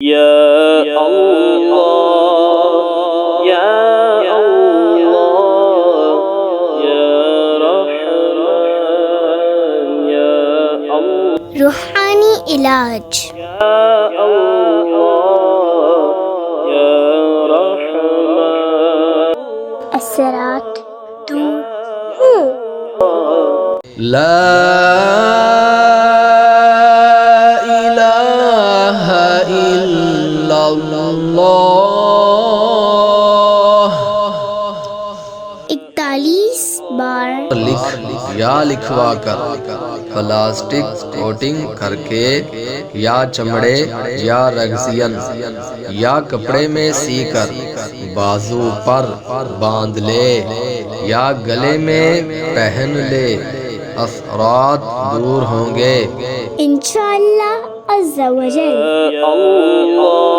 یا اللہ یا اللہ یا رحمان یا اللہ روحانی علاج یا اللہ یا رحمان اثرات دور ہوں۔ لا الہ الا اللہ 41 بار لکھ یا لکھوا کر پلاسٹک کوٹنگ کر کے یا چمڑے یا رگزین یا کپڑے میں سی کر بازو پر باندھ لے یا گلے میں پہن لے، اثرات دور ہوں گے انشاءاللہ عز و جل۔ اللہ